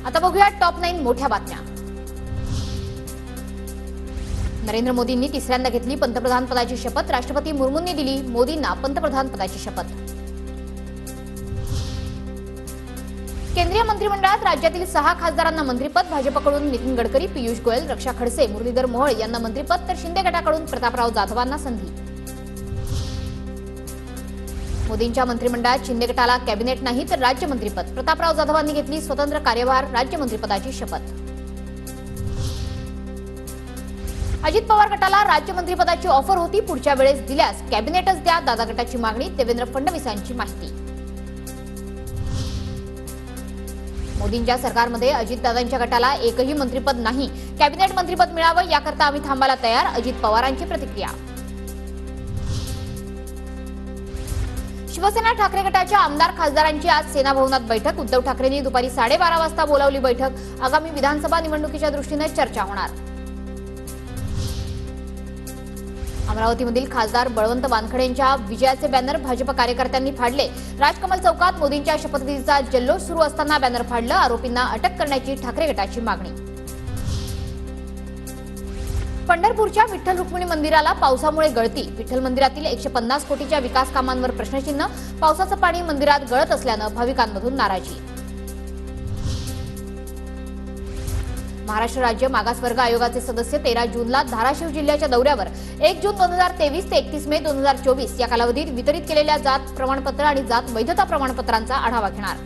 आता बघूया टॉप 9 मोठ्या बातम्या। नरेंद्र मोदींनी तिसऱ्यांदा घेतली पंतप्रधान पदाची शपथ। राष्ट्रपती मुर्मूंनी दिली मोदींना पंतप्रधान पदाची शपथ। केंद्रीय मंत्रिमंडळात राज्यातील 6 खासदारांना मंत्रिपद। भाजपकडून नितीन गडकरी, पियुष गोयल, रक्षा खडसे, मुरलीधर मोहोळ यांना मंत्रिपद, तर शिंदे गटाकडून प्रतापराव जाधवांना संधी। मोदींच्या मंत्रिमंडळात शिंदे गटाला कॅबिनेट नाही तर राज्य मंत्रिपद। प्रतापराव जाधवांनी घेतली स्वतंत्र कार्यभार, राज्य मंत्रिपदाची शपथ। अजित पवार गटाला राज्य मंत्रिपदाची ऑफर होती, पुढच्या वेळेस दिल्यास कॅबिनेटच द्या, दादा गटाची मागणी। देवेंद्र फडणवीसांची माहिती। मोदींच्या सरकारमध्ये अजितदादांच्या गटाला एकही मंत्रिपद नाही, कॅबिनेट मंत्रिपद मिळावं याकरता आम्ही थांबायला तयार। अजित पवारांची प्रतिक्रिया। शिवसेना ठाकरे गटाच्या आमदार खासदारांची आज सेना भवनात बैठक। उद्धव ठाकरेंनी दुपारी 12:30 वाजता बोलावली बैठक। आगामी विधानसभा निवडणुकीच्या दृष्टीने चर्चा होणार। अमरावतीमधील खासदार बळवंत वानखडे यांच्या विजयाचे बॅनर भाजप कार्यकर्त्यांनी फाडले। राजकमल चौकात मोदींच्या शपथविधीचा जल्लोष सुरू असताना बॅनर फाडलं। आरोपींना अटक करण्याची ठाकरे गटाची मागणी। पंढरपूरच्या विठ्ठल रुक्मिणी मंदिराला पावसामुळे गळती। विठ्ठल मंदिरातील 150 कोटीच्या विकास कामांवर प्रश्नचिन्ह। पावसाचं पाणी मंदिरात गळत असल्यानं भाविकांमधून नाराजी। महाराष्ट्र राज्य मागासवर्ग आयोगाचे सदस्य 13 जूनला धाराशिव जिल्ह्याच्या दौऱ्यावर। 1 जून 2023 ते 31 मे 2024 या कालावधीत वितरित केलेल्या जात प्रमाणपत्र आणि जात वैधता प्रमाणपत्रांचा आढावा घेणार।